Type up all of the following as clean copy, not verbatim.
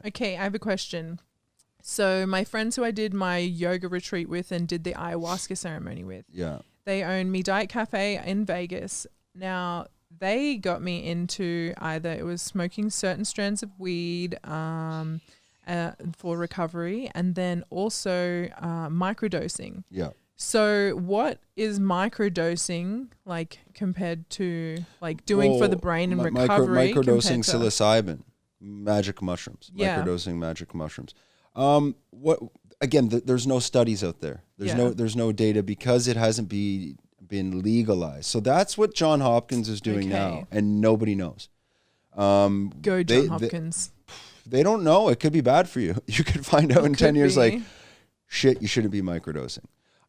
Okay, I have a question. So my friends who I did my yoga retreat with and did the ayahuasca ceremony with, Yeah. they own Me Diet Cafe in Vegas. Now, they got me into either it was smoking certain strands of weed for recovery, and then also microdosing. Yeah. So what is microdosing like compared to like doing for the brain and recovery? Microdosing compared to, psilocybin, magic mushrooms. Yeah. Microdosing magic mushrooms. What again? There's no studies out there. There's no data because it hasn't been legalized. So that's what John Hopkins is doing now, and nobody knows. Go John Hopkins. They don't know. It could be bad for you. You could find out in 10 years, like, shit, you shouldn't be microdosing.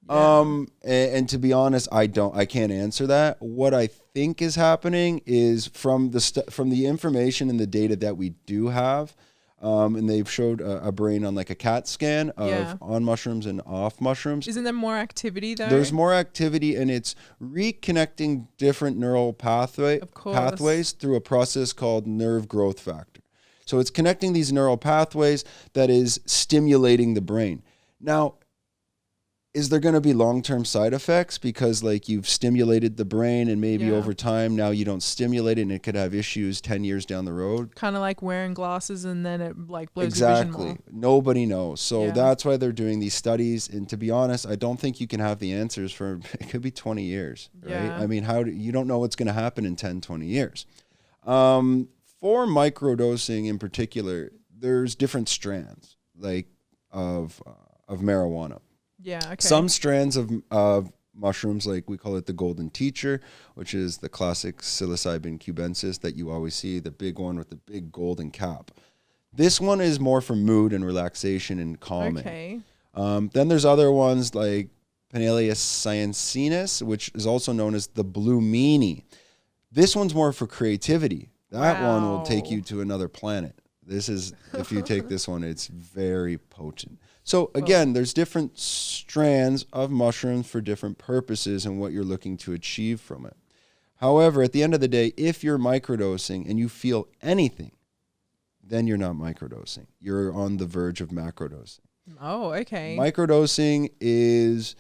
Yeah. And to be honest, I can't answer that. What I think is happening is from the information and the data that we do have, and they've showed a brain on like a CAT scan of on mushrooms and off mushrooms. Isn't there more activity though? There's more activity, and it's reconnecting different neural pathways through a process called nerve growth factor. So it's connecting these neural pathways that is stimulating the brain. Now, is there going to be long-term side effects because like you've stimulated the brain and maybe over time now you don't stimulate it and it could have issues 10 years down the road? Kind of like wearing glasses and then it like blows your vision more. Nobody knows. So that's why they're doing these studies. And to be honest, I don't think you can have the answers for, it could be 20 years, right? Yeah. I mean, you don't know what's going to happen in 10, 20 years. For microdosing in particular, there's different strands like of marijuana. Yeah, okay. Some strands of mushrooms, like we call it the golden teacher, which is the classic psilocybin cubensis that you always see, the big one with the big golden cap. This one is more for mood and relaxation and calming. Okay. Then there's other ones like Pinellia sciencinus, which is also known as the blue meanie. This one's more for creativity. That one will take you to another planet. This is, if you take this one, it's very potent. So again, there's different strands of mushrooms for different purposes and what you're looking to achieve from it. However, at the end of the day, if you're microdosing and you feel anything, then you're not microdosing. You're on the verge of macrodosing. Oh, okay. Microdosing is,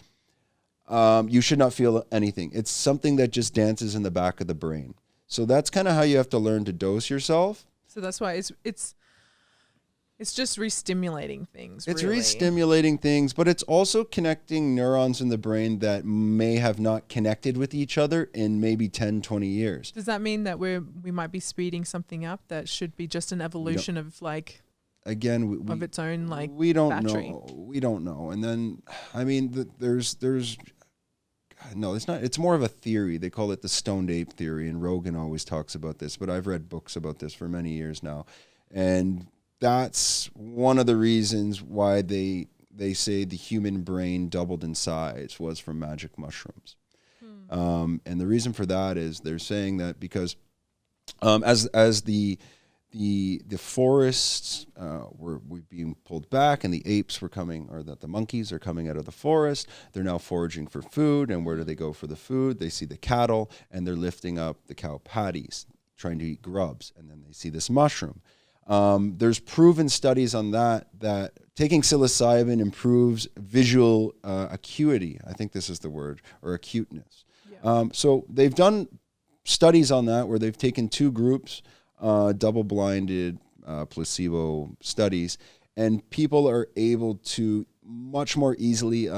you should not feel anything. It's something that just dances in the back of the brain. So that's kind of how you have to learn to dose yourself. So that's why it's just re-stimulating things. It's really. re-stimulating things, but it's also connecting neurons in the brain that may have not connected with each other in maybe 10, 20 years. Does that mean that we might be speeding something up that should be just an evolution of like, again, of its own like we don't battery? know. We don't know. And then, I mean, there's no, it's not. It's more of a theory. They call it the stoned ape theory, and Rogan always talks about this, but I've read books about this for many years now. And that's one of the reasons why they say the human brain doubled in size was from magic mushrooms. And the reason for that is they're saying that because as the forests were being pulled back and the apes were coming, or that the monkeys are coming out of the forest, they're now foraging for food. And where do they go for the food? They see the cattle and they're lifting up the cow patties, trying to eat grubs. And then they see this mushroom. There's proven studies on that taking psilocybin improves visual acuity. I think this is the word, or acuteness. Yeah. So they've done studies on that where they've taken two groups, double-blinded placebo studies, and people are able to much more easily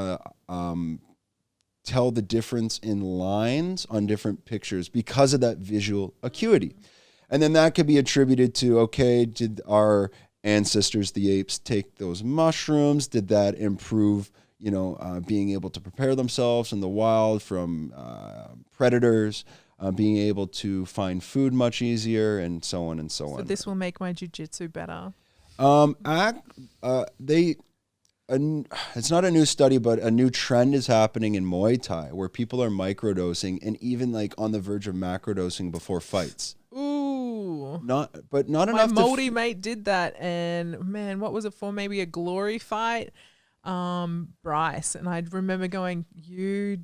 tell the difference in lines on different pictures because of that visual acuity. And then that could be attributed to, okay, did our ancestors, the apes, take those mushrooms? Did that improve, being able to prepare themselves in the wild from predators, being able to find food much easier, and so on and so on. So this will make my jiu-jitsu better. It's not a new study, but a new trend is happening in Muay Thai where people are microdosing and even like on the verge of macrodosing before fights. Ooh. Not enough. My Moldy mate did that, and man, what was it for? Maybe a glory fight. Bryce, and I remember going, "You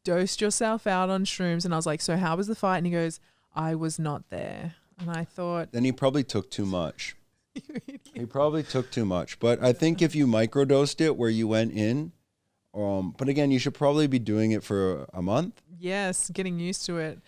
dosed yourself out on shrooms," and I was like, "So how was the fight?" And he goes, "I was not there," and I thought, then he probably took too much. He probably took too much. But I think if you microdosed it where you went in, but again, you should probably be doing it for a month. Yes, getting used to it.